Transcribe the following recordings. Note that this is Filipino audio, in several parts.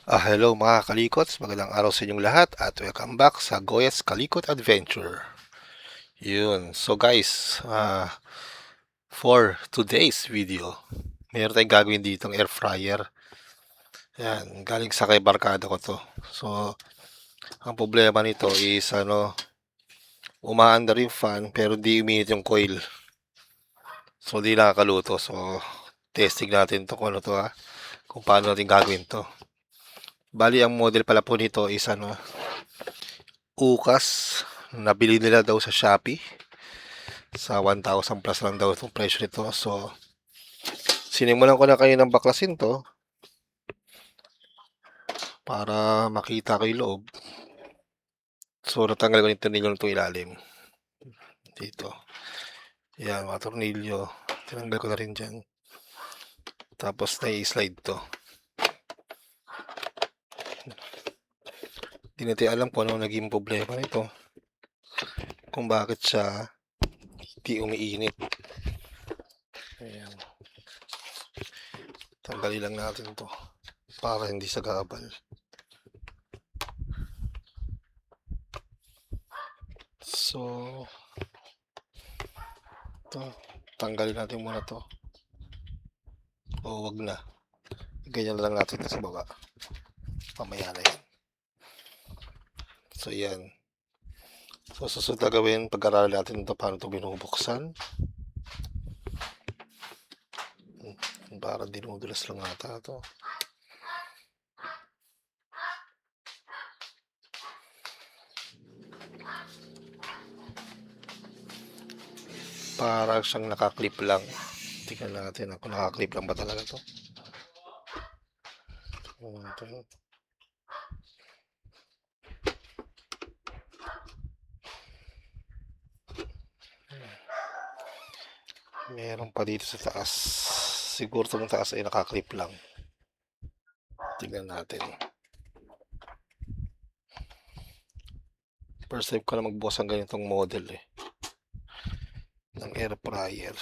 Hello mga kalikots, magandang araw sa inyong lahat at welcome back sa Goyas Kalikot Adventure. So guys, for today's video, mayroon tayong gagawin dito ng air fryer. Yan, galing sa kay barkada ko to. So, ang problema nito is umaandar yung fan pero di uminit yung coil. So, di nakakaluto. So, testing natin to kung ano to kung paano natin gagawin to. Bali, ang model pala po nito is Ukas. Nabili nila daw sa Shopee. Sa 1,000 plus lang daw itong presyo nito. So, sinimulan ko na kayo ng baklasin to para makita ko yung loob. So, natanggal ko yung tornilyo nitong ilalim. Dito. Yan, mga tornilyo. Tinanggal ko na rin dyan. Tapos, na-slide to. Hindi natin alam kung ano naging problema nito. Kung bakit siya hindi umiinit. Ayan. Tanggalin lang natin to para hindi sa gabal. So, tanggalin natin muna to. O wag na. Ganyan lang natin sa baba. Mamaya na yan. So, yan. So, susunod na gawin, pag-aralan natin ito paano ito binubuksan. Parang dinudulas lang ata ito. Parang siyang nakaklip lang. Tingnan natin kung nakaklip lang ba talaga ito. Meron pa dito sa taas. Siguro itong taas ay nakaklip lang. Tingnan natin. First time ko na magbukas ang ganitong model ng air fryer.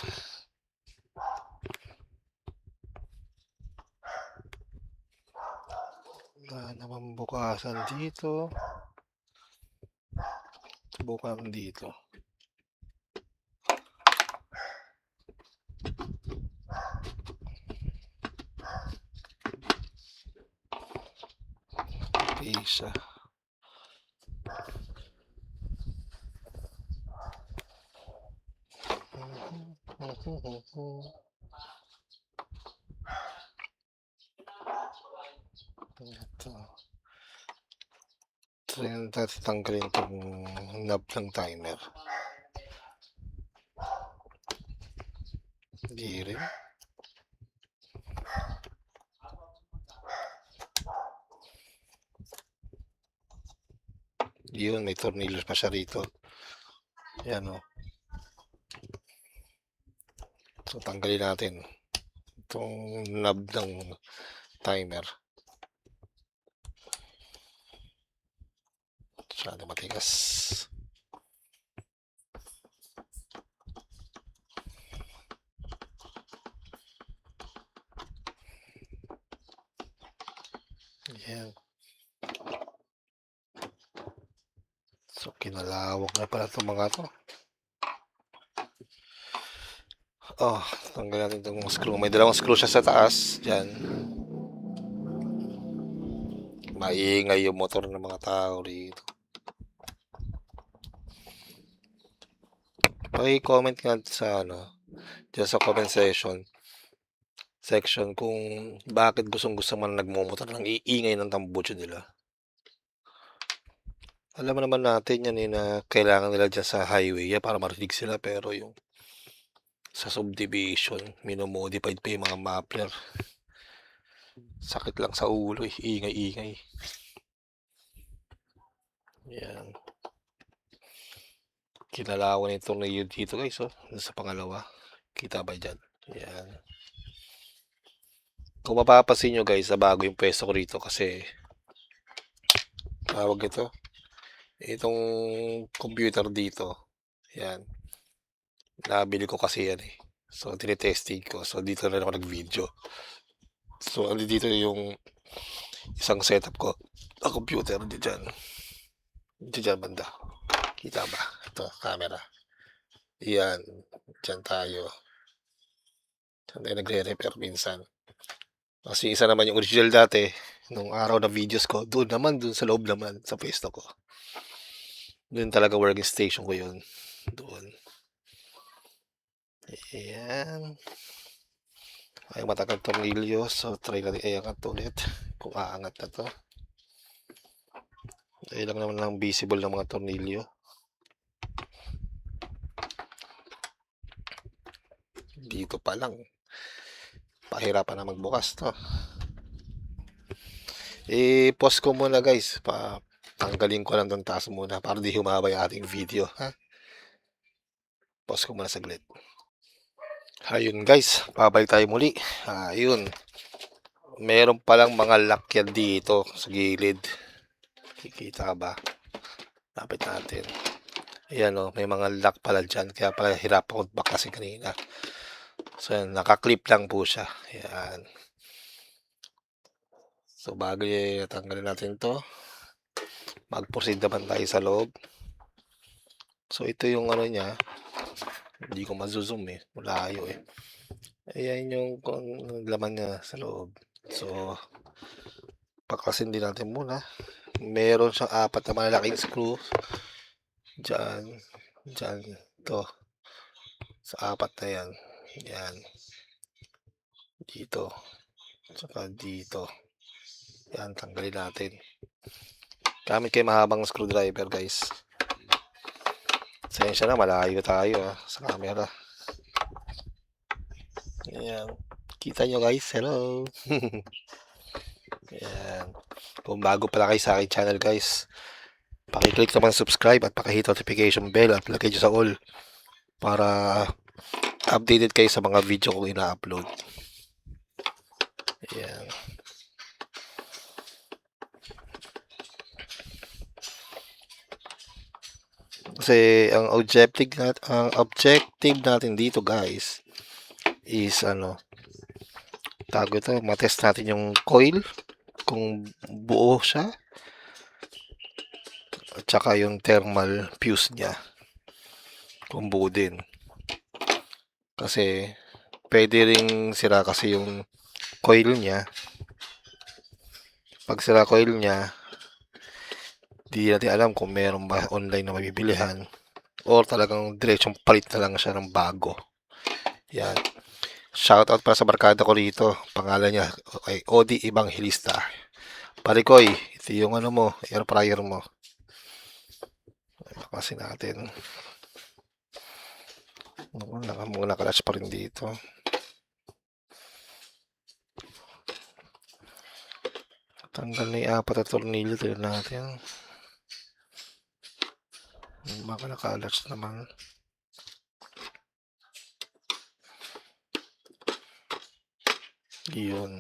Wala naman bukasan dito. Bukan dito. Isa. Ito. Tatanggalin itong knob ng timer. Hindi rin. Yun, may tornilyo pa siya rito. Yan o. So, tanggalin natin itong knob ng timer. Masyado matigas. Yan. So, kinalawak na pala itong mga to. Tanggal natin itong screw. May dalawang screw siya sa taas. Diyan. Maingay yung motor ng mga tao rito. Paki-comment nga sa dyan sa comment section kung bakit gustong-gusto man nagmumotor ng iingay ng tambucho nila. Alam naman natin yan na kailangan nila dyan sa highway para marinig sila, pero yung sa subdivision, minomodified pa yung mga muffler. Sakit lang sa ulo ingay-ingay. Yan. Kinalawan itong na yun dito guys, sa pangalawa. Kita ba dyan? Yan. Kung mapapasin nyo guys, bago yung pwesto ko rito kasi tawag ito. Itong computer dito. Yan. Nabili ko kasi yan So, tinitesting ko. So, dito na ako nag-video. So, dito yung isang setup ko na computer dyan. Dyan banda. Kita ba? Ito, camera. Yan. Dyan tayo. Dyan tayo nagre-repair minsan. Kasi isa naman yung original dati, nung araw na videos ko, doon naman, doon sa loob naman, sa pwesto ko. Doon talaga working station ko yun. Doon. Ayan. Ay, matagal tornilyo. So, try natin iangat ulit. Kung aangat na to. Ayun lang naman ang visible ng mga tornilyo. Dito pa lang. Pahirapan na magbukas to. I-pause ko muna guys. Tanggalin ko lang doon taas muna para di humaba yung ating video. Ha? Pause ko muna saglit. Ayun guys, babalik tayo muli. Ayun. Meron palang mga lakyan dito sa gilid. Kikita ba? Lapit natin. Ayan o, may mga lock pala dyan. Kaya pala hirap ako kasi kanina. So, yan, nakaklip lang po siya. Ayan. So, bago tanggalin natin to, mag-proceed naman tayo sa loob. So, ito yung ano niya. Hindi ko mazoom eh. Malayo eh. Ayan yung laman niya sa loob. So, paklasin din natin muna. Meron siyang 4 na malalaking screw. Diyan. Diyan. Ito. Sa 4 na yan. Yan. Dito. Saka dito. Yan. Tanggalin natin. Gamit kayo mahabang screwdriver guys. Sensya na. Malayo tayo sa camera. Ayan. Kita nyo guys. Hello. Ayan. Kung bago pala kayo sa aking channel guys, pakiclick naman subscribe at pakihit notification bell at lagay nyo sa all para updated kayo sa mga video kong ina-upload. Ayan. Kasi ang objective natin dito guys is tawag ito, matest natin yung coil kung buo siya at saka yung thermal fuse niya kung buo din. Kasi pwede ring sira kasi yung coil niya. Pag sira coil niya, di natin alam kung meron ba online na mabibilihan or talagang diretsong palit na lang siya ng bago. Yan. Shoutout para sa barkada ko rito. Pangalan niya ay Odi Evangelista. Parikoy, ito yung mo, air fryer mo. Bakasin natin. Nakalatch pa rin dito. Tanggal na yung 4 na tornilyo. Tignan natin. Baka nakalatch naman. Yun.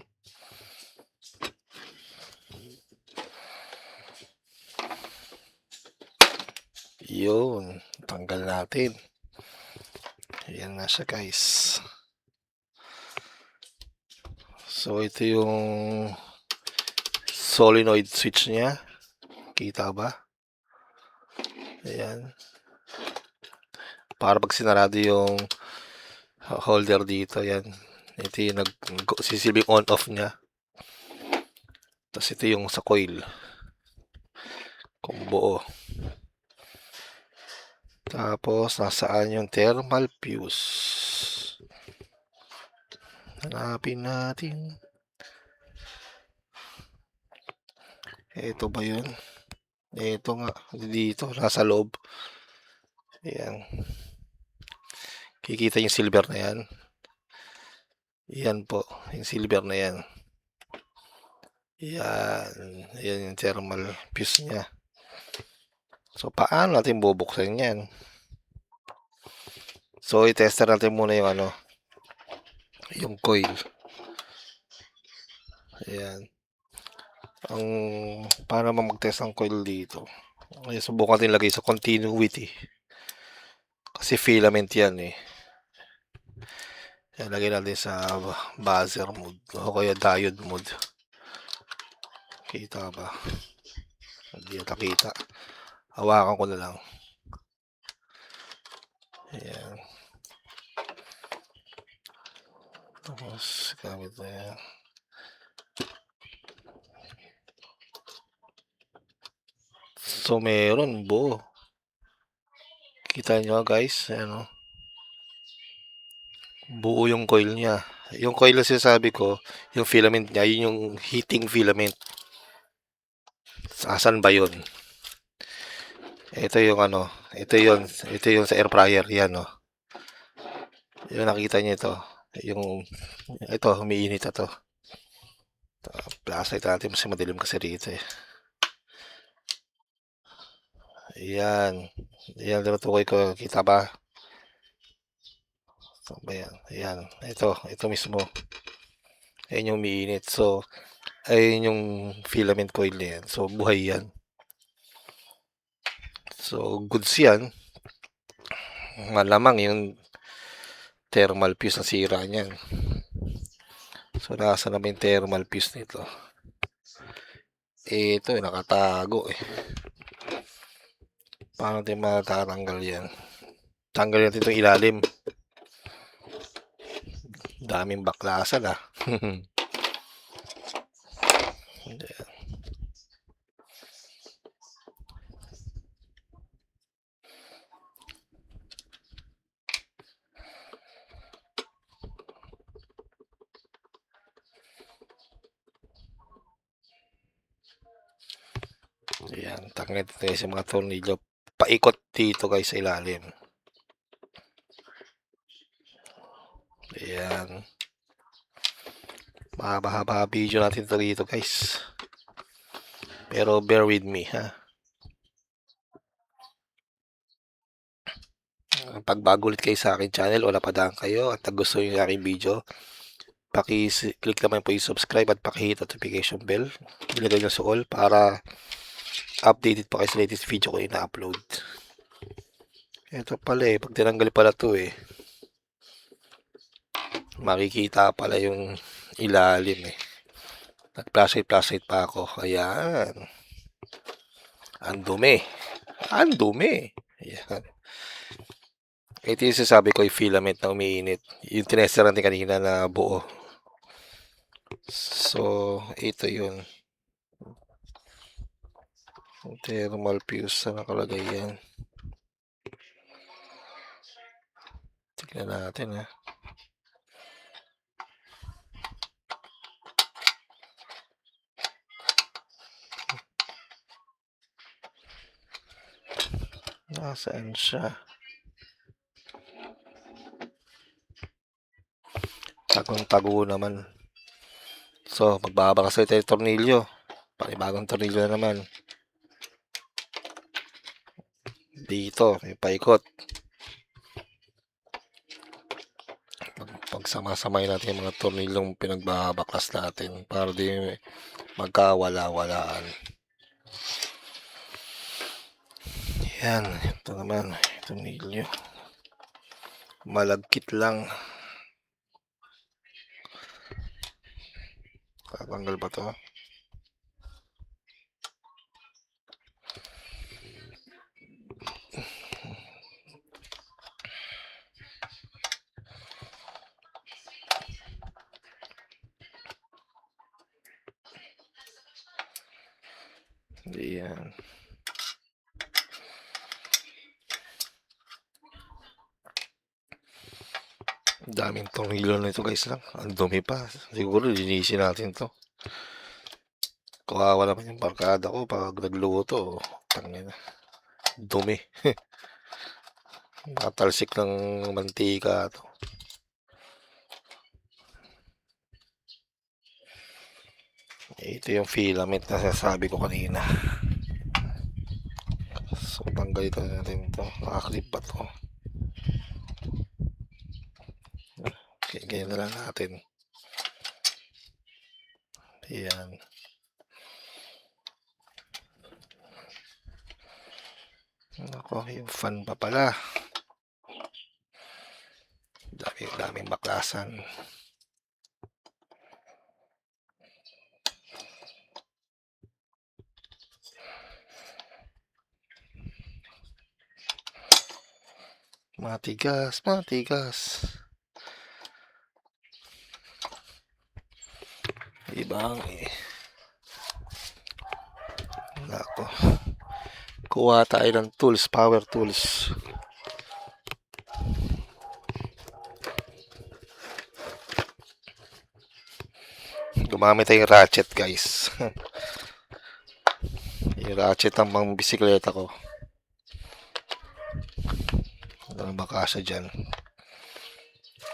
Yun. Tanggal natin. Ayan na siya guys. So ito yung solenoid switch niya. Kita ba? Ayan. Para pag sinarado yung holder dito, yan. Ito yung sisilbing on-off niya. Tapos ito yung sa coil. Kung buo. Tapos, nasaan yung thermal fuse? Hanapin natin. Ito ba yun? Ito nga. Dito, nasa loob. Ayan. Kikita yung silver na yan. Yan po. Yung silver na yan. Yan. Yan yung thermal fuse niya. So, paano natin bubuksan yan? So, i-tester natin muna yung yung coil. Ayan. Para mag-test ang coil dito, ay subukan natin lagay sa continuity. Kasi filament yan eh. Yan, lagay natin sa buzzer mode o kaya diode mode. Kita ba? Hindi nakita. Hawakan ko na lang. Ayan. Tapos, gamit na yan. So, meron buo. Kita nyo guys, ano? Buo yung coil niya. Yung coil na sinasabi ko, yung filament niya, yun yung heating filament. Asan ba yun? Ito yung ano, ito yung sa air fryer, yan oh. Yung nakita niyo ito, ito, umiinit ito. Flashlight natin, mas madilim kasi rito eh. Ayan. Ayan, tinutukoy ko. Kita ba? So, ayan. Ayan. Ito mismo. Ayan yung umiinit. So, ayun yung filament coil na yan. So, buhay yan. So, goods yan. Malamang yung thermal fuse na sira niyan. So, nasa naman yung thermal fuse nito. Ito, nakatago eh. Paano natin matatanggal yan? Tanggal natin itong ilalim. Daming baklasan ah. Ayan, tanggal tayo sa mga tornilyo. Paikot dito guys sa ilalim. Ayan. Mahaba-haba video natin ito dito guys. Pero bear with me ha. Pag bago ulit kayo sa akin channel o napadaan kayo at gusto nyo yung aking video, paki-click naman po yung subscribe at paki-hit notification bell. Ilagay nyo sa all para updated pa kayo sa latest video ko ina-upload. Ito pala eh, pag tinanggal pala to eh, makikita pala yung ilalim eh. Nag-flashlight pa ako. Ayan. Ang dumi. Ang dumi. Ayan. Ito yung sasabi ko yung filament na umiinit. Yung tinester natin kanina na buo. So, ito yun. Thermal fuse na nakalagay yan. Tignan natin ha. Nasaan siya? Tagong-tago naman. So, magbabaka sa tayo tornilyo. Panibagong tornilyo na naman. Dito, may paikot. Pagsama-samay natin yung mga tornilyong pinagbabaklas natin para di magkawala-walaan. Yan, ito naman, tornilyo. Malagkit lang. Tatanggal ba to? Ayan. Daming tornilyo na ito guys lang. Ang dumi pa. Siguro linisin natin to. Kawawa naman yung barkada ko pag nagluto. Tangina. Dumi. Natalsik ng mantika to. Ito yung filament na sasabi ko kanina. So, tanggal ito natin to. Nakaklip pa to. Okay, ganyan na lang natin. Ayan. Ako, yung fan pa pala. Daming baklasan. Matigas, matigas. Ibang Nako. Kuha tayo ng tools, power tools. Gumamit tayo yung ratchet, guys. Yung ratchet ang pang bisikleta ko. Ano ba kasya dyan?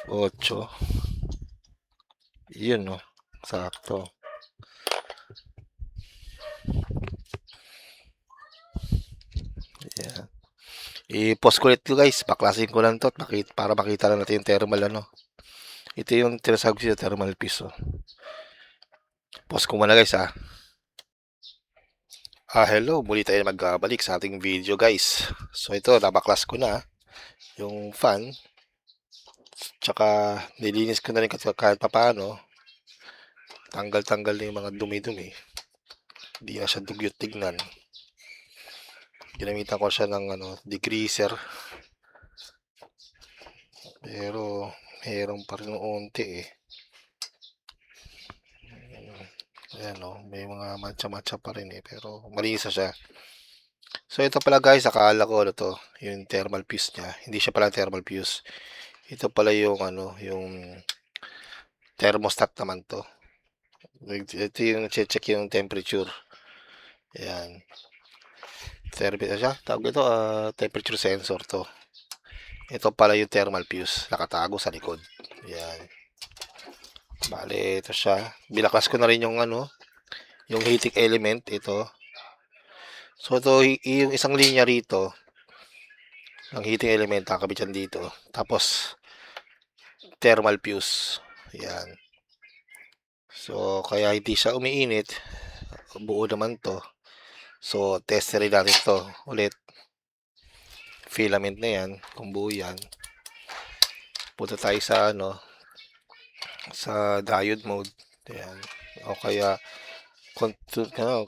8. Yun, no? Sakto. Yeah. I-pause ko ulit ko, guys. Baklasin ko lang to para makita lang natin yung thermal, ano. Ito yung tinasawag ko sa thermal piece, oh. Pause ko muna, guys, ah. Hello. Muli tayo magbabalik sa ating video, guys. So, ito, nabaklas ko na yung fan. Tsaka, nilinis ko na rin kahit papaano. Tanggal-tanggal na yung mga dumi-dumi. Hindi na siya dugyot tignan. Ginamitan ko siya ng degreaser. Pero, mayroon pa rin unti eh. Ayan o, may mga matcha-matcha pa rin eh. Pero, malinis na siya. So, ito pala guys, akala ko to, yung thermal fuse niya. Hindi siya pala thermal fuse. Ito pala yung yung thermostat naman to. Ito yung check yung temperature. Ayan. Tawag ito, temperature sensor to. Ito pala yung thermal fuse. Nakatago sa likod. Ayan. Bale, ito siya. Binaklas ko na rin yung yung heating element. Ito. So, ito, yung isang linya rito. Ang heating element, kakabit yan dito. Tapos, thermal fuse. Ayan. So, kaya hindi siya umiinit. Buo naman to. So, testerin natin to ulit. Filament na yan. Kung buo yan. Punta tayo sa sa diode mode. Ayan. O kaya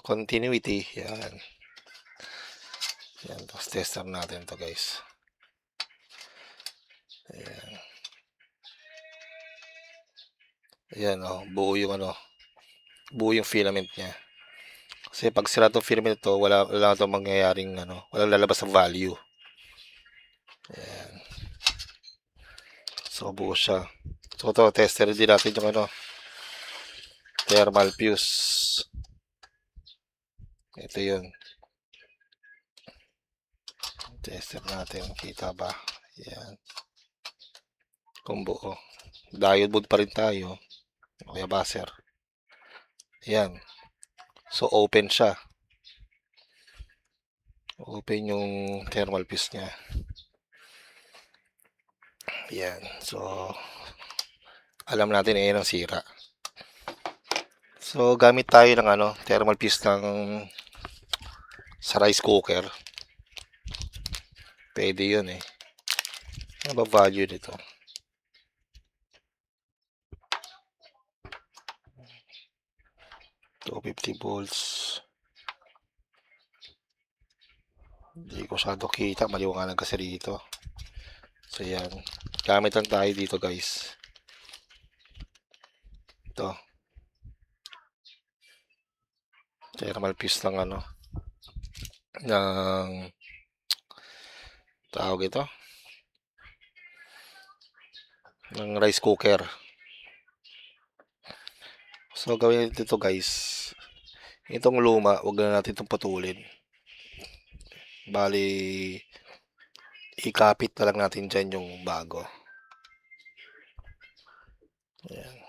continuity. Yan. Yan. Tapos tester natin to guys. Ayan. Ayan buo yung buo yung filament niya. Kasi pag sira tong filament ito, wala itong mangyayaring walang lalabas sa value. Ayan. So buo siya. So ito, tester din natin yung thermal fuse. Ito yun. Tester natin. Kita ba? Ayan. Kung buo. Diode mode pa rin tayo. O kaya buzzer. Ayan. So, open siya. Open yung thermal fuse niya. Ayan. So, alam natin ayan ang sira. So, gamit tayo ng thermal fuse ng sa rice cooker. Pwede yun eh. Ano ba value nito? 250 volts. Hindi ko masyado kita. Maliwanag kasi rito. So, yan. Gamit lang tayo dito, guys. Ito. Thermal fuse ng ng tawag ito. Ng rice cooker. So, gawin natin ito, guys. Itong luma, huwag na natin itong putulin. Bali, ikapit na lang natin dyan yung bago. Ayan.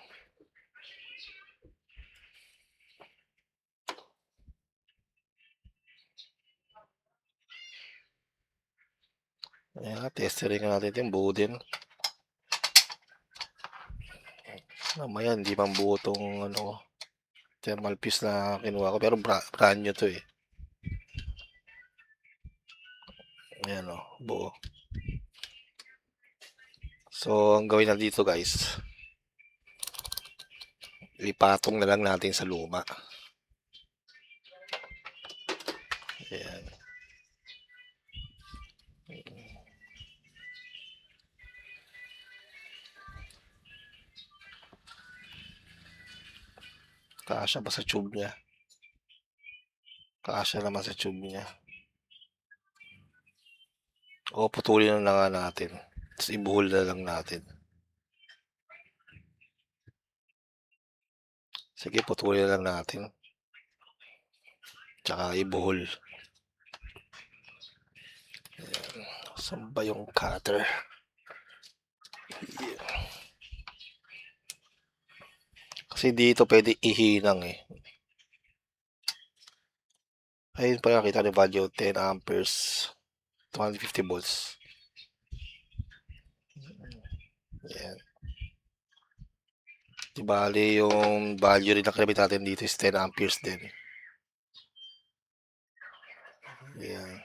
Ayan, testering natin ito yung buo din. Mamaya, hindi pang buo itong thermal fuse na kinuha ko. Pero brand new to eh. Ayan buo. So, ang gawin na dito guys, ipatong na lang natin sa luma. Ayan. Kasya ba sa tube niya? Kasya naman sa tube niya. O putulin na nga natin. Tapos ibuhol na lang natin. Sige, putulin na lang natin. Tsaka ibuhol. Ayan. Saan ba yung cutter? Yeah. Kasi dito pwede ihinang eh. Ayun pa nakita ni value 10 amperes 250 volts. Ayan. Di bali yung value rin na kinabit natin dito is 10 amperes din. Ayan.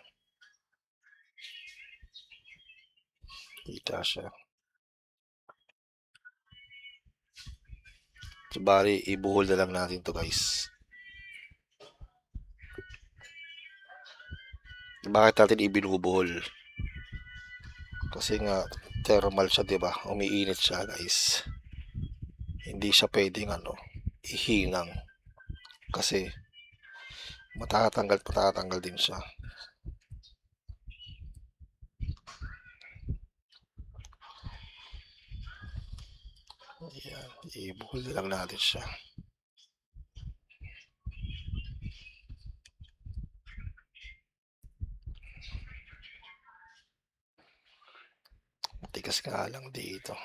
Kita siya. So, bali, ibuhol na lang natin to guys. Bakit natin ibinubuhol? Kasi nga, thermal siya, diba? Umiinit siya guys. Hindi siya pwedeng ihinang. Kasi, matatanggal din siya. Ayan, ibuhol na lang natin siya. Tigas nga lang dito.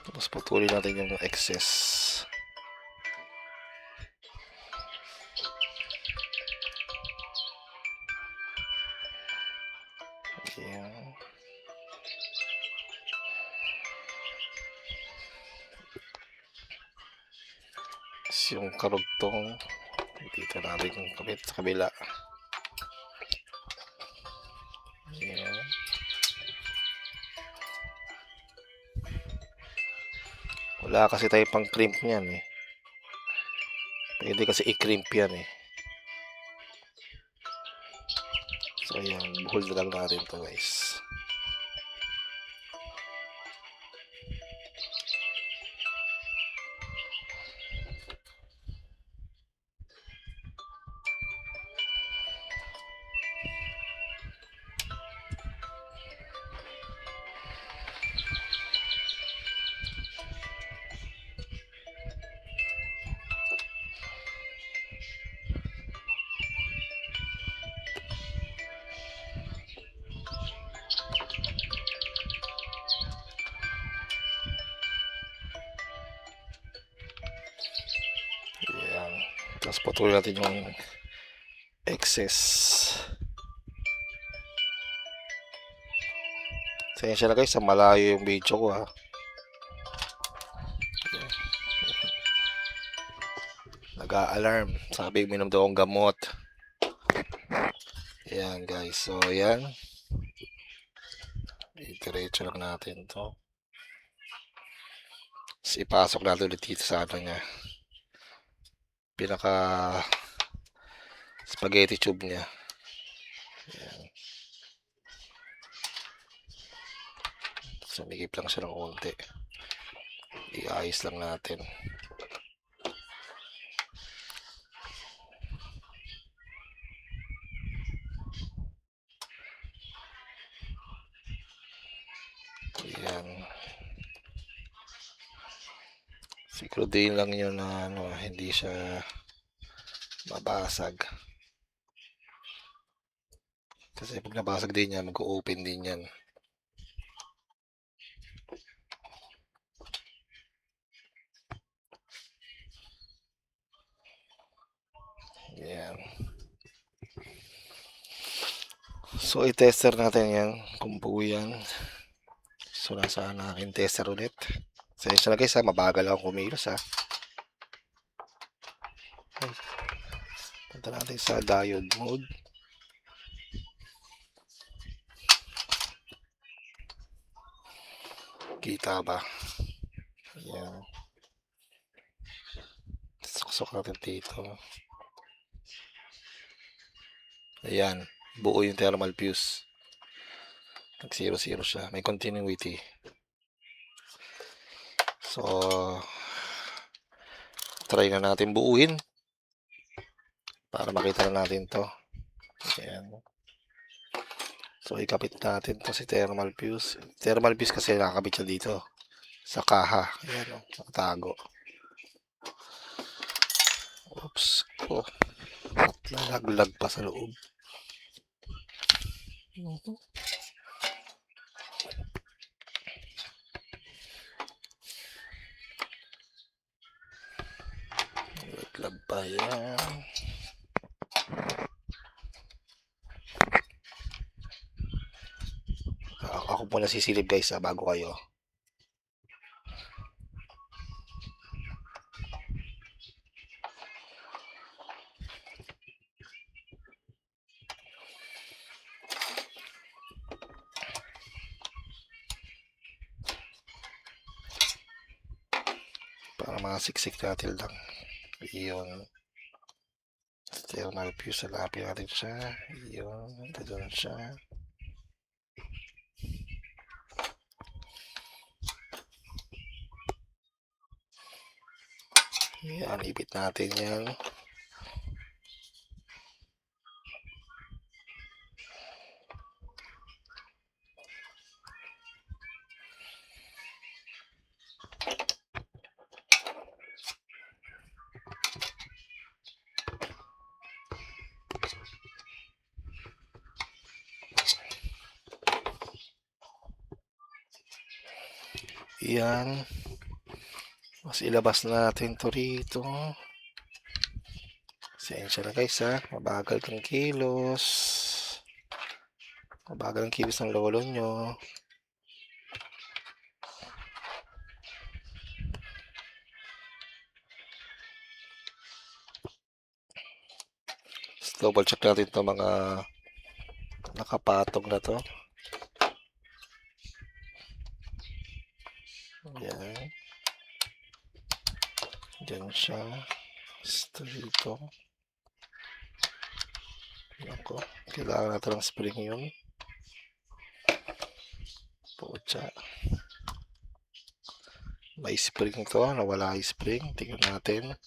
Tapos putulin natin yung excess. Ayan. Tapos yung karugtong dito natin yung kabit sa kabila. Ayan. Wala kasi tayo pang crimp niyan eh. Pwede kasi i-crimp yan eh. So ayan, buhol na lang natin to guys. Ayan. Tapos patuloy natin yung excess. Sensya na guys, sa malayo yung video ko ha. Nag-a-alarm. Sabi, minom daw akong gamot. Ayan guys. So ayan. Diretso lang natin to. Tapos ipasok natin ulit dito sa niya. Pinaka spaghetti tube niya. Ayan. Sumigip lang siya ng konti. Iayos lang natin. Ayan. Siguro din lang yun na hindi siya mabasag. Kasi pag nabasag din yan, mag-open din yan. Ayan. So, i-tester natin yan kung buo yan. So, nasaan na aking tester ulit. Sensya na guys ha, mabagal ako kumilos ha. natin sa diode mode. Kita ba? Ayan. Suksok natin dito. Ayan. Buo yung thermal fuse. Nag 0-0 siya. May continuity. So, try na natin buuin. Para makita na natin to. Ayan. So, ikapit natin to si thermal fuse. Thermal fuse kasi nakakabit siya dito. Sa kaha. Ayan o. Nakatago. Oops. Oh. Nalaglag pa sa loob. Nalaglag pa yan. Ako po nasisilip guys bago kayo. Para masiksik natin lang. Iyon. Thermal fuse, salapin natin siya. Iyon. Doon siya. Yan, ipit natin yan. Yan. Mas ilabas natin to rito. Sensya na guys ha. Mabagal tong kilos. Mabagal ang kilos ng lolo nyo. Double check natin to mga nakapatong na to. Yan. Diyan siya. Dito. Ako. Kailangan natin ng spring yun. Pucha. May spring to. Nawala yung spring. Tingnan natin.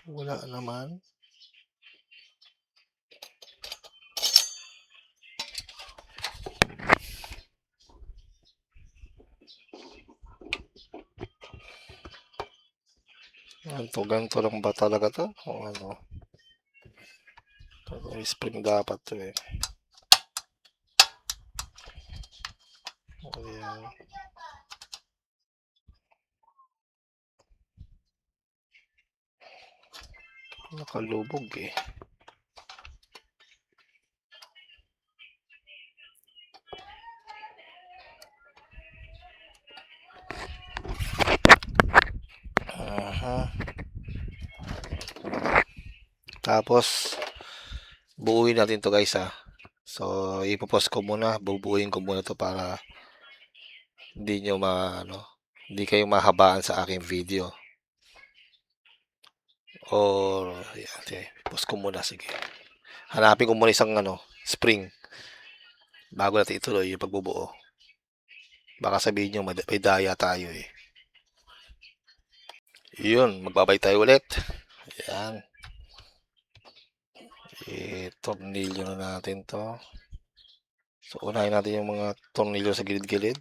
Wala naman. Ganito lang ba talaga to? O ano? May spring dapat to eh. Ayan. Nakalubog eh. Tapos buuin natin to guys ha. So ipopost ko muna, bubuuin ko muna to para hindi nyo hindi kayo mahabaan sa aking video. Or yan, post ko muna, sige. Hanapin ko muna isang spring bago natin ituloy yung pagbubuo. Baka sabihin nyo may daya tayo eh. Yun, magbabay tayo ulit. Ayan. I-tornilyo na natin to. So, unahin natin yung mga tornilyo sa gilid-gilid.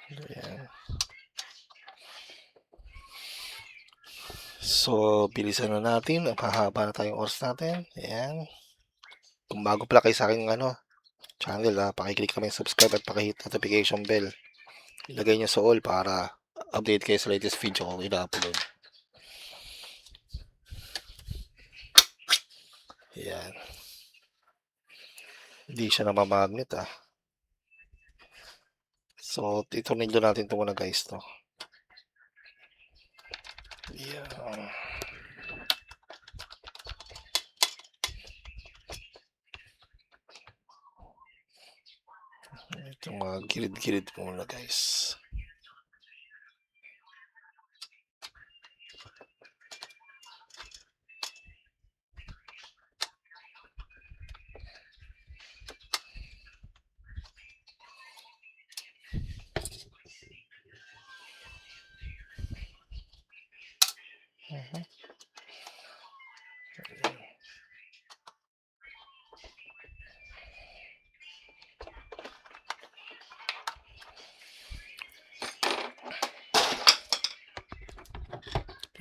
Ayan. So, bilisan na natin. Hahaba na tayong oras natin. Ayan. Kung bago pala kayo sa akin channel, pakiclick naman yung subscribe at pakihit notification bell. Ilagay nyo sa all para update kayo sa latest video kung ina-upload. Yan. Hindi siya namamagnet So, itunin doon natin ito muna guys to. Yan. Itong mga gilid-gilid muna guys.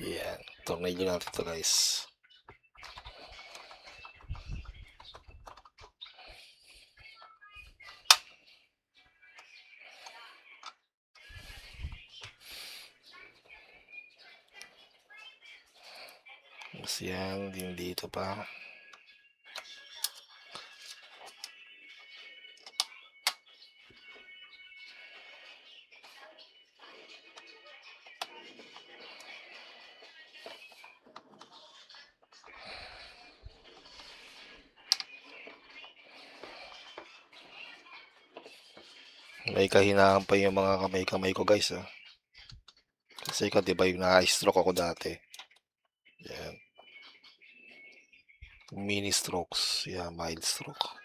Yan. Tornilyo natin ito guys. Tapos yan, din dito pa. May kahinaan pa yung mga kamay-kamay ko guys Kasi ka diba yung na-stroke ako dati. Yan. Mini strokes. Yan, mild stroke.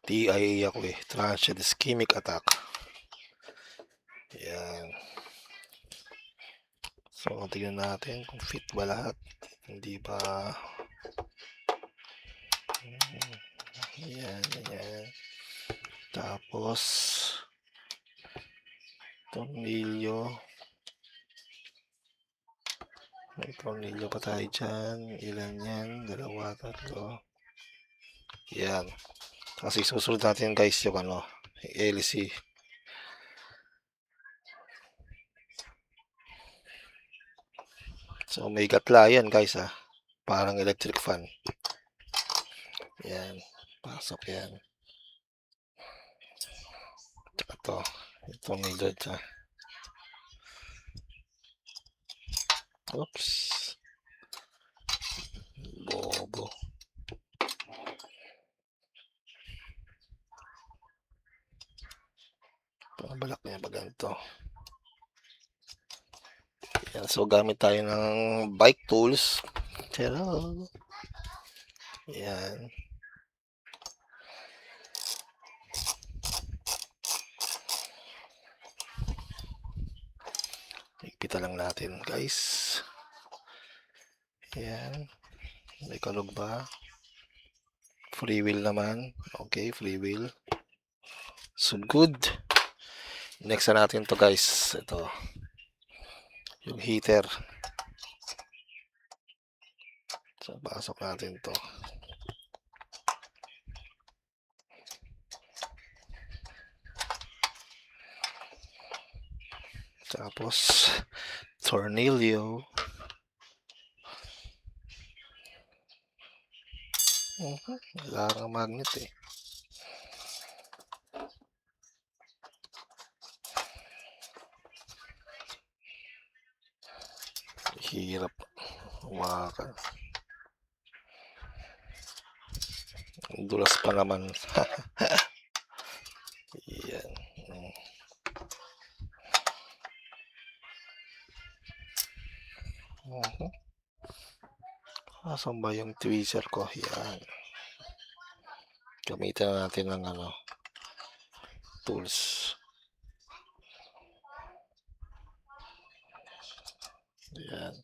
TIA ako Transient ischemic attack. Yan. So, tingnan natin kung fit ba lahat. Hindi ba... Yan, yan. Tapos, tornilyo. May tornilyo pa tayo dyan. Ilan yan? 2, 3. Yan. Kasi susunod natin guys yung LC. So, may gatla yan guys Parang electric fan. Yan. Pasok yan. Tsaka to. Itong nilod Oops. Bobo. Pabalak niya ba ganito? Yan. So, gamit tayo ng bike tools. Hello. Yan. Higpitan lang natin guys. Yan. May kalog ba? Free wheel naman. Okay, free wheel. So good. Next na natin to guys. Ito. Yung heater. So, pasok natin to. Tapos, tornilyo. Wala kang magnet Hirap hawakan. Dulas pa naman. Yan. Asan ba yung tweezer ko? Yan. Gamitin na natin ng tools. Yan.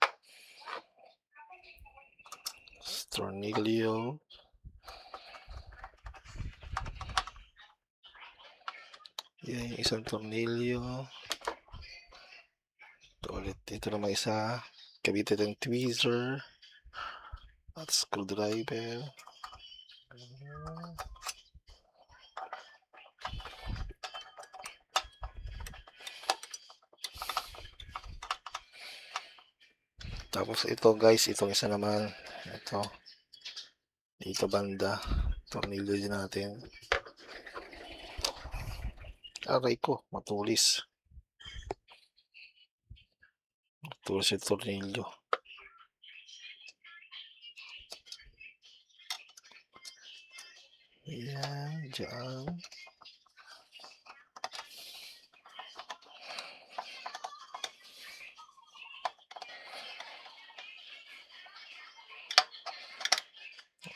Tornilyo. Yan yung isang tornilyo. Ito ulit. Ito naman isa. Kabitin ng tweezer. At screwdriver. Tapos ito guys, itong isa naman. Ito. Dito banda. Tornilyo din natin. Aray ko, matulis. Matulis yung tornilyo. Ayan, dyan.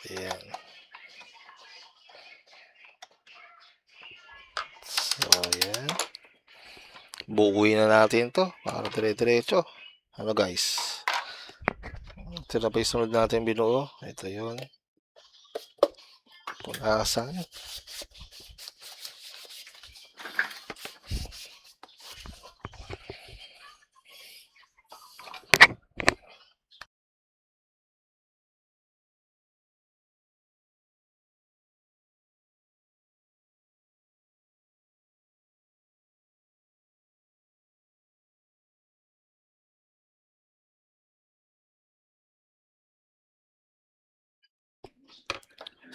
Ayan. So, ayan. Bukuin na natin to para dire-diretso. Ano guys? Ito na pa yung sunod natin binuo. Ito yun. Punasan.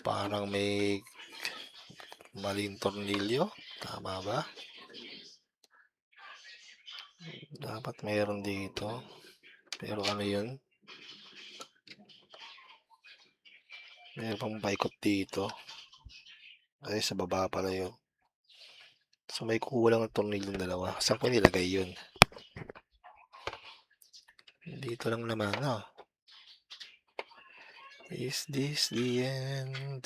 Parang may maling tornilyo. Tama ba? Dapat mayroon dito. Pero ano yun? Mayroon pang paikot dito. Ay, sa baba pala yun. So, may kulang ng tornilyo dalawa. Saan ko nilagay yun? Dito lang naman, no? Is this the end?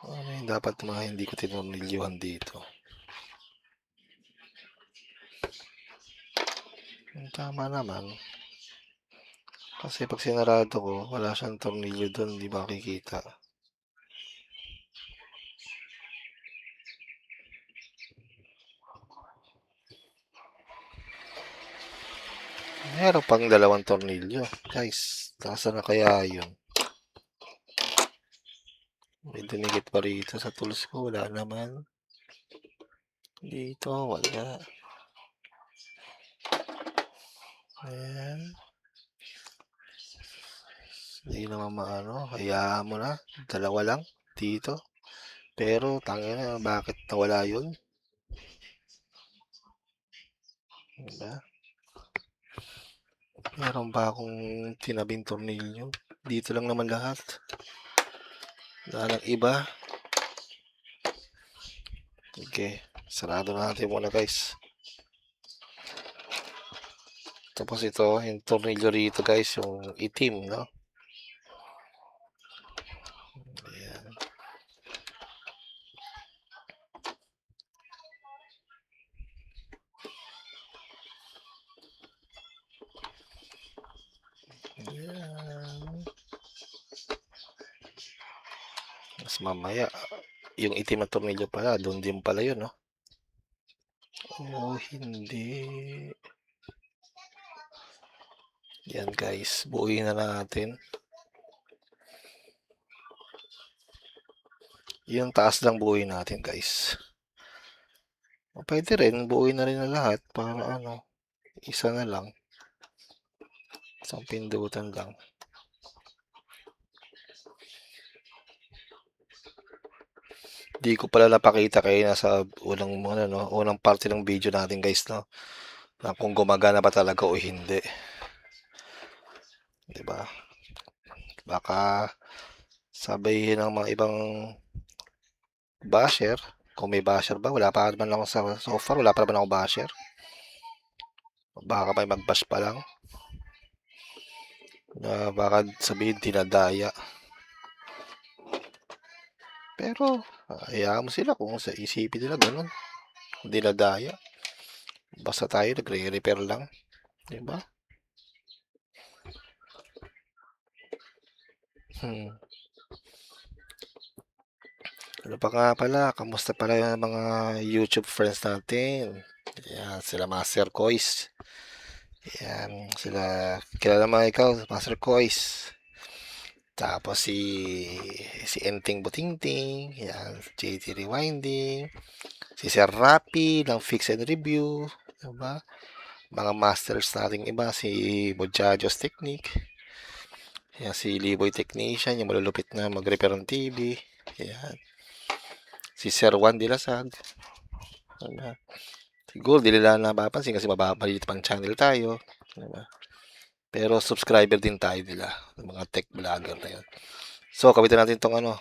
Ano yung dapat mga hindi ko tinurnilyuhan dito? Tama naman. Kasi pag sinarado ko, wala siyang tornilyo doon, hindi makikita. Meron pang dalawang tornilyo. Guys, nasa na kaya yun? May dumikit pa rito sa tools ko. Wala naman. Dito, wala. Ayan. Hindi naman maano. Hayaan mo na. Dalawa lang. Dito. Pero, tangina, bakit nawala yun? Diba? Meron ba akong tinabing tornilyo? Dito lang naman lahat. Wala nang iba. Okay. Sarado na natin muna guys. Tapos ito, yung tornilyo rito guys, yung itim, no? Ayan. Ayan. Mas mamaya, yung itim na tornilyo pala, doon din pala yun, no? Oh, hindi. Yan guys, buuin na natin. Yung taas lang buuin natin guys. O, pwede rin, buuin na rin na lahat para ano, isa na lang. Isang pindutan lang. Di ko pala napakita kayo nasa unang parte ng video natin guys, no? Na kung gumagana ba talaga o hindi. 'Di ba? Baka sabihin ng mga ibang basher, kung may basher ba, wala pa naman ako so far, wala pa naman ako basher. Baka may mag-bash pa lang. Na baka sabihin dinadaya. Pero, hayaan mo sila kung sa isipin nila ganun. Dinadaya. Basta tayo nagre-repair lang. 'Di ba? Ano pa nga pala, kamusta pala yung mga YouTube friends natin? Yan, sila Master Kois. Yan, sila, kilala mga ikaw, Master Kois. Tapos si Enting Butingting, yan, JT Rewinding, si Sir Rapi ng Fix and Review, Diba? Mga masters nating iba, si Bojajos Technique, yan, si Liboy Technician, yung malulupit na mag-repair ng TV, yan. Si Sir Juan de la Sag, diba? Siguro di nila napapansin kasi mababalit pang channel tayo, diba? Pero subscriber din tayo nila, ng mga tech vlogger na yun. So, kapitan natin itong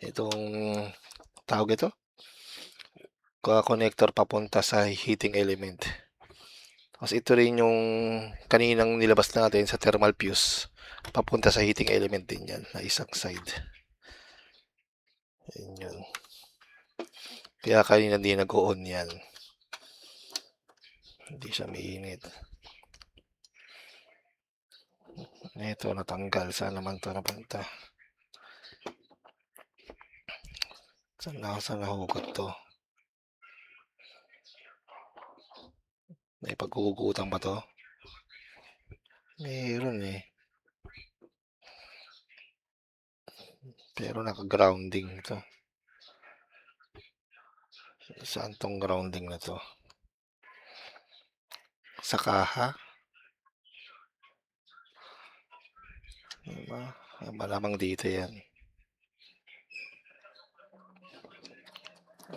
itong tawag ito, connector papunta sa heating element. Tapos ito rin yung kaninang nilabas natin sa thermal fuse. Papunta sa heating element din yan na isang side. Ayan yun. Kaya kanina di nag-on yan. Hindi siya mainit. Ito natanggal. Saan naman ito napunta? Saan nahugot to? May pagkukutan ba to? Meron eh. Pero naka-grounding to. Saan tong grounding na to? Sa kaha? Diba? Malamang dito yan.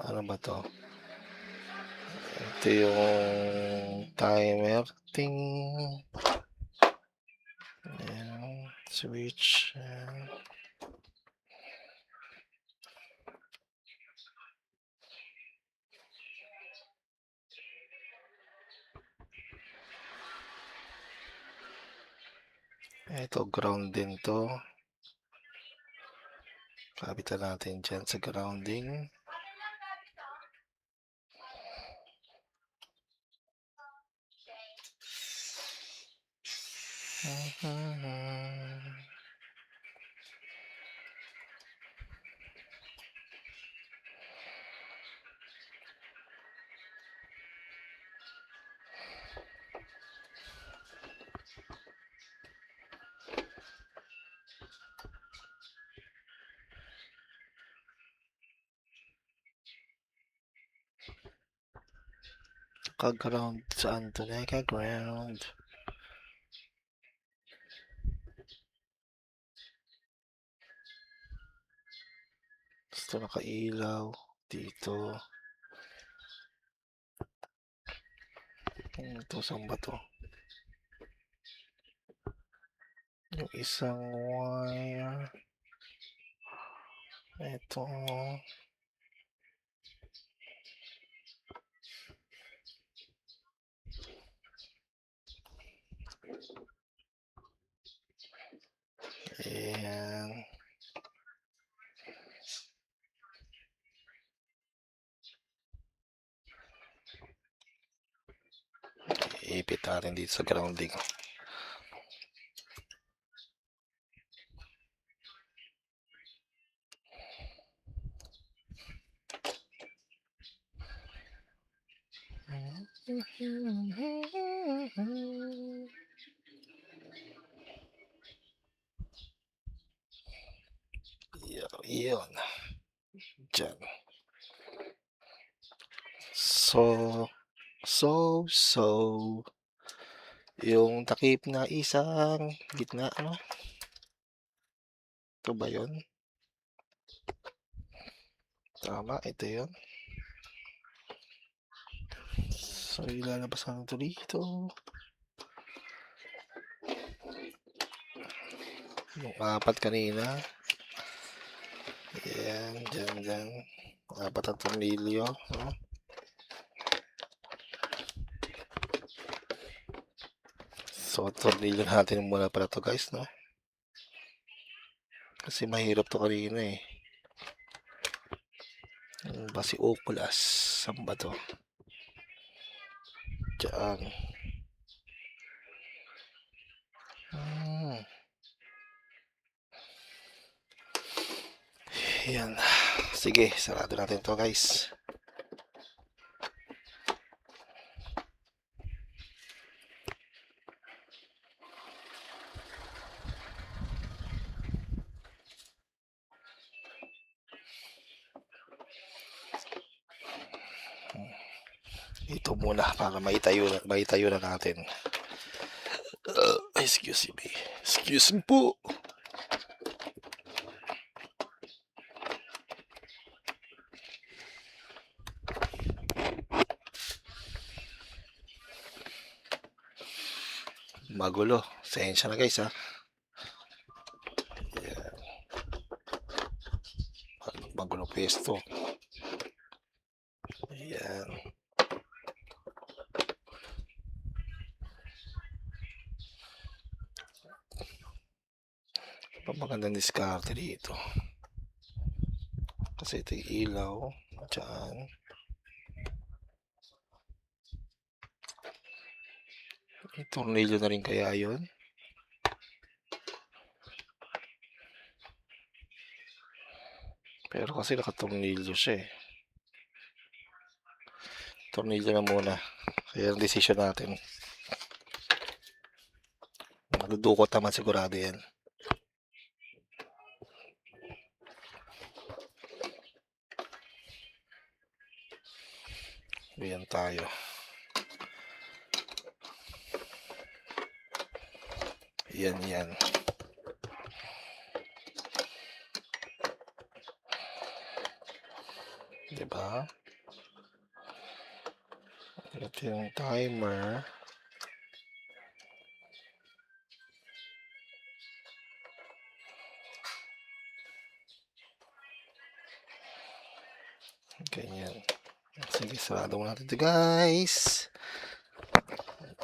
Ano ba to? Ito yung timer. Ting. Ayan. Switch. Ayan. Ito, ground din to. Kapitan natin dyan sa grounding. Naka-ground. Saan to? Naka-ground. Gusto nakailaw. Dito. Ito, saan ba to? Yung isang wire. Ito. Ayan. Ipit natin dito sa grounding. Yun. Diyan. So, yung takip na isang gitna, ano? Ito ba yun? Tama, ito yun. So, ilalabas ang ito dito. Yung apat kanina. Ayan, dyan. Apat ang tornilyo. No? So, tornilyo natin muna pala to guys, no? Kasi mahirap to kanina eh. Ano ba si Oculus? Saan ba to? Diyan. Ayan. Sige, sarado natin to guys. Ito muna para maitayo na natin. Excuse me. Excuse me po. Magulo. Sensya na guys ha. Ayan. Magulo pwesto. Ayan. Magandang diskarte dito. Kasi ito yung ilaw. Diyan. May tornilyo na rin kaya yun. Pero kasi nakatornilyo siya eh. Tornilyo na muna. Kaya ang decision natin. Madudukot naman sigurado yan. Ayan tayo. Yan. Diba? Ito yung timer. Ganyan. Sige, sarado mo natin ito guys.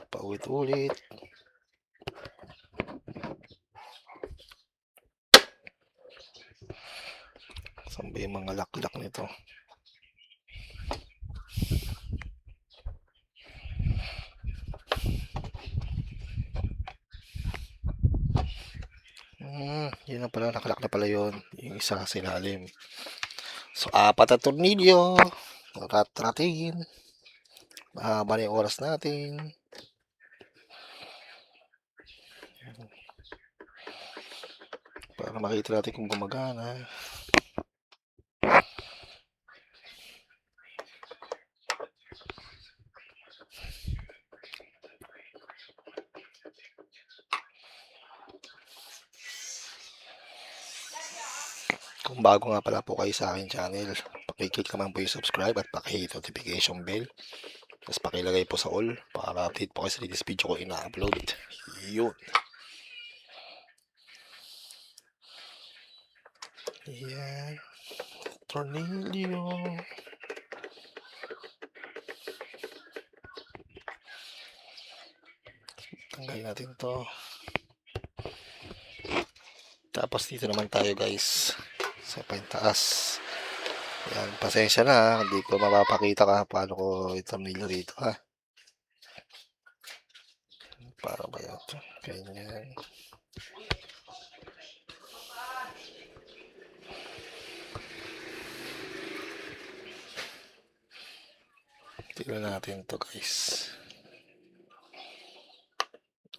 Paulit-ulit. Saan ba yung mga laklak nito? Yun na pala, nakalak na pala yun. Yung isa sa ilalim. So, 4 na tornilyo. Ratratin. Mahaba na yung oras natin. Para makita natin kung gumagana. Kung bago nga pala po kayo sa akin channel, pakiclick naman po yung subscribe at pakihit notification bell. Tapos pakilagay po sa all para update po kayo sa latest video ko ina-upload. Yun. Yan. Tornilyo. Tanggalin natin to. Tapos dito naman tayo guys. Sa taas. Yan, pasensya na, hindi ko mapapakita ka paano ko itornilyo dito ha. Para ba yan? Ganyan. Tignan natin to guys.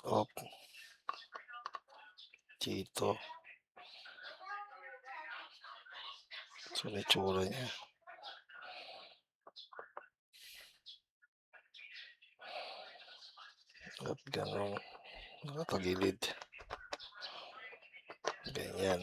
Op. Dito. So, itsura niya. At gano'ng nakatagilid. Ganyan.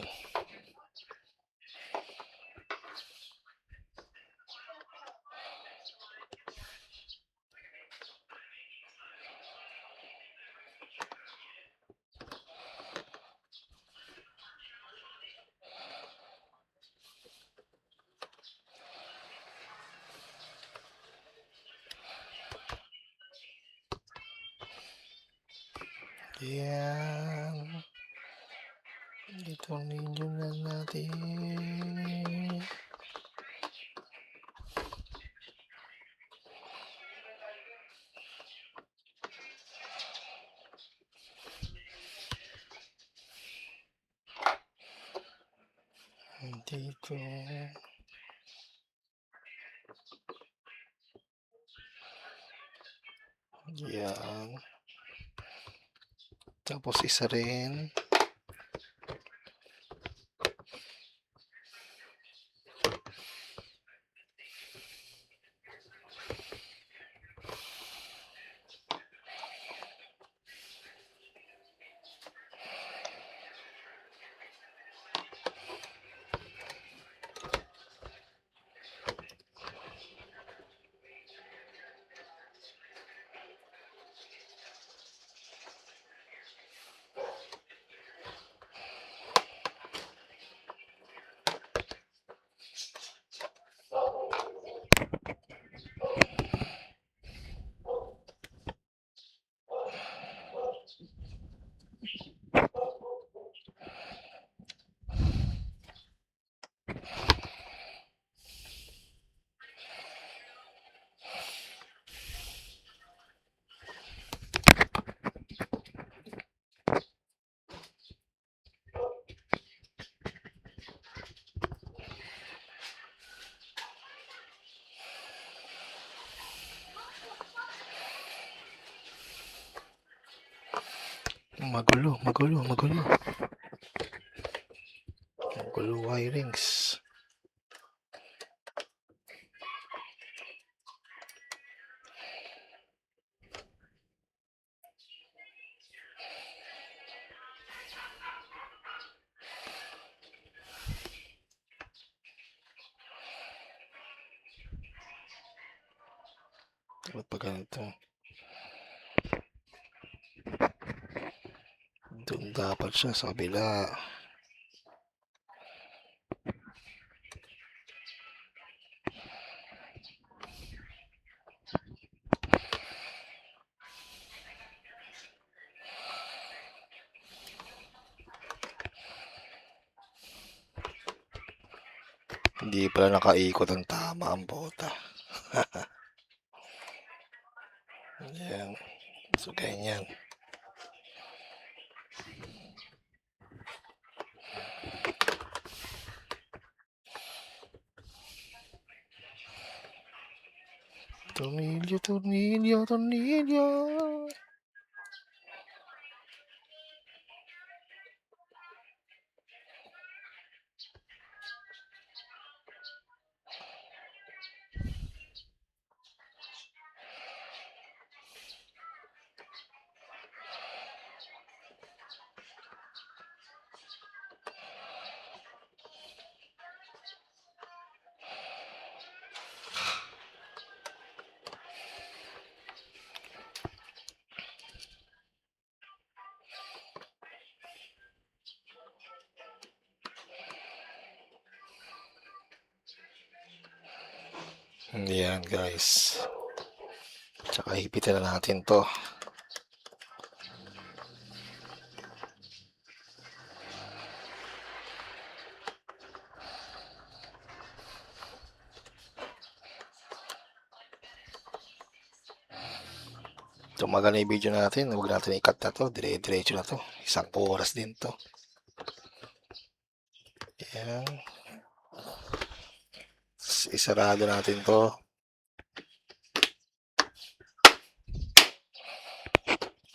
Yan. Itornilyo na natin. Dito. Yan. Tapos isa rin. Magulo wirings. Ba't pa ganito? Doon dapat siya sa kabila. Hindi pala nakaikot ang tama ang bota. Ayan. So, ganyan. Tornilyo. Yan guys. Tsaka hipitin na natin to. Tumagal na yung video natin. Huwag natin i-cut na to. Dire-diretso na to. 1 oras din to. Yan. Isarado natin to.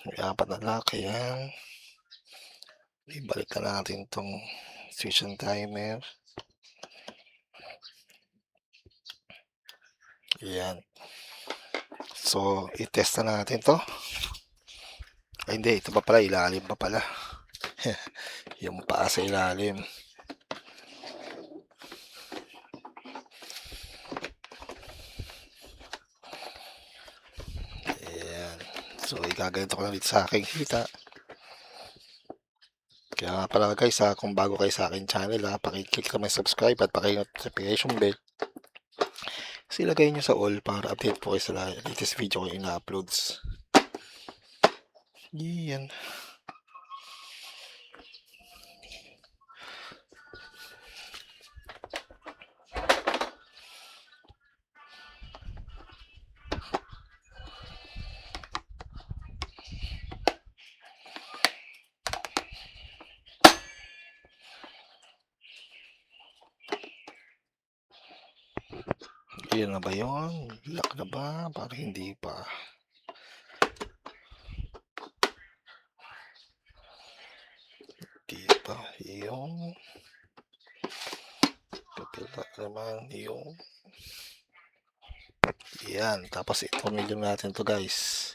May 4 na lock. Yan. Ibalik na natin tong switch and timer. Yan. So, i-test na natin to. Ay, hindi. Ito pa pala. Ilalim pa pala. Yung paa sa ilalim. Ayan. So, igaganito ko lang dito sa aking hita. Kaya nga pala guys, kung bago kayo sa akin channel, pakiclick na may subscribe at paki-notification bell. Kasi ilagay nyo sa all para update po kayo sa latest video ko yung ina-uploads. Yan. Yan na ba yun? Lock na ba? Parang hindi pa. Hindi pa. Yung kapila naman yung yan. Tapos itornilyo natin to guys.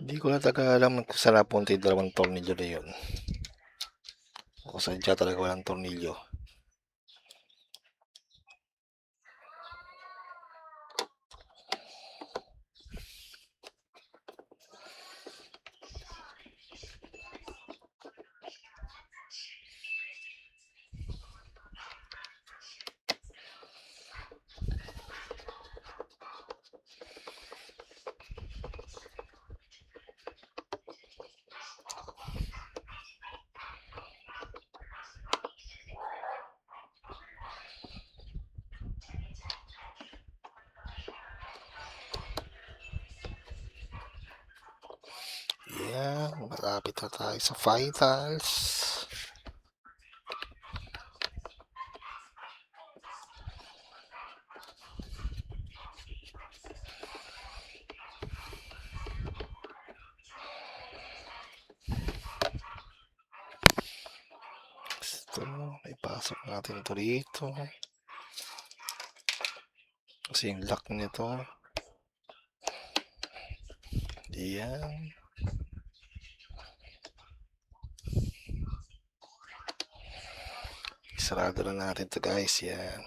Hindi ko na taga alam kung saan napunta yung 2 tornilyo na yun. O sadya talaga walang tornilyo. Yan, malapit na tayo sa finals. Pasok natin ito rito. Kasi yung lock nito. Yan. Sarado na natin to guys. Yan.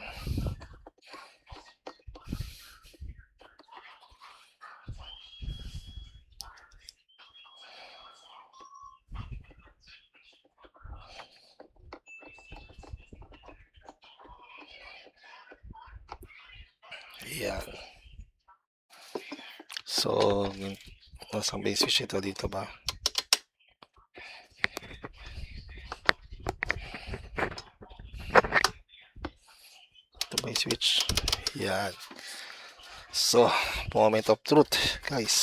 Yan. So, nasang base switch ito dito ba? Ito ba yung switch? Yan. So, moment of truth, guys.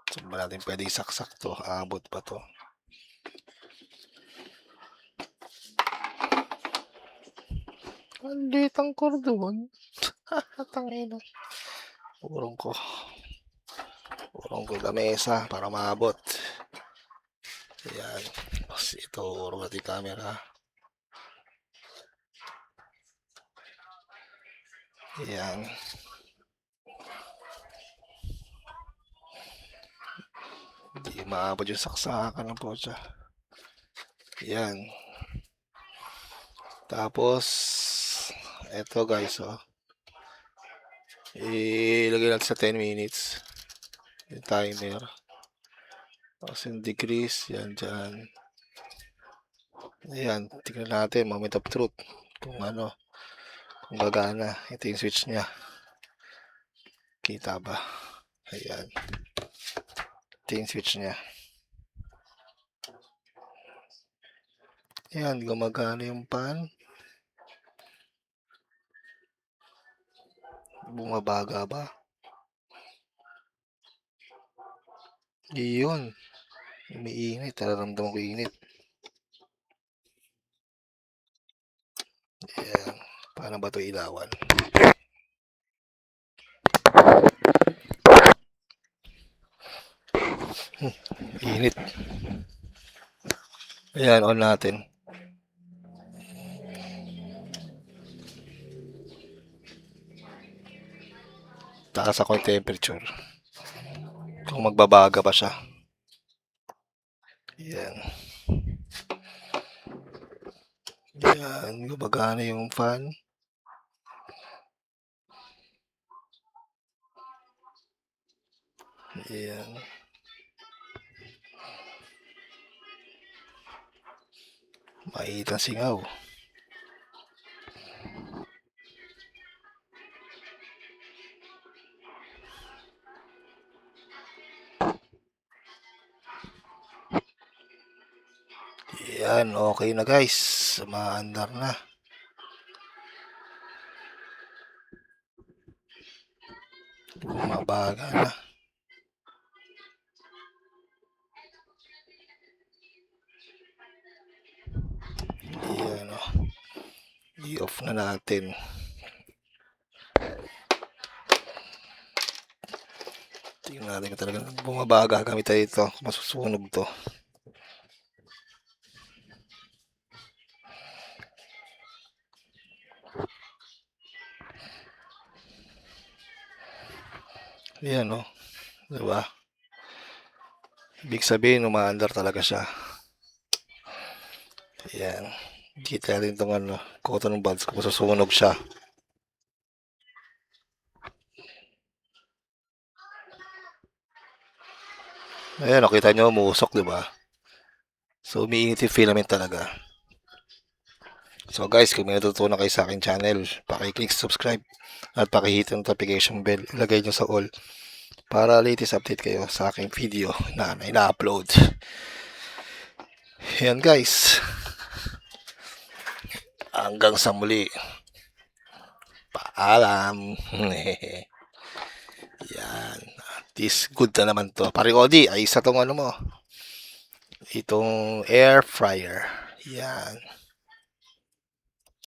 So, ba natin pwede isaksak to? Aabot pa to? Andit ang cordon. Tangina. Urong ko lamesa para maabot. Ayan. Ito, urong natin camera. Ayan. Hindi maabot yung saksakan ng potsa. Ayan. Tapos, eto guys, oh. Ilagay natin sa 10 minutes. Yung timer. Tapos yung decrease, yan dyan. Ayan, tignan natin, moment of truth. Kung ano, kung gagana. Ito yung switch niya. Kita ba? Ayan. Ito yung switch niya. Ayan, gumagana yung pan. Bumabaga ba? Iyon. Umiinit. Nararamdaman ko init. Ayan. Paano ba ito ilawan? Init. Ayan, on natin. Taas ako yung temperature. Kung magbabaga pa siya. Ayan. Ayan, gumagana yung fan. Ayan. Mainit ang singaw. Ayan, okay na guys. Maandar na. Bumabaga na. Ayan, oh. I-off na natin. Tingnan natin kung talaga bumabaga gamit tayo ito. Masusunog to. Ayan, oh. Diba? Ibig sabihin, umaandar talaga siya. Ayan. Kita natin itong ano, cotton buds kung masusunog siya. Ayan, nakita nyo, umusok, diba? So, umiinit yung filament talaga. So guys, kung may natutunan kayo sa aking channel, paki-click subscribe at paki-hit ang notification bell. Ilagay nyo sa all para latest update kayo sa aking video na ina-upload. Yan guys. Hanggang sa muli. Paalam. Yan. This good na naman to. Pare Odi, ay isa tong ano mo. Itong air fryer. Yan.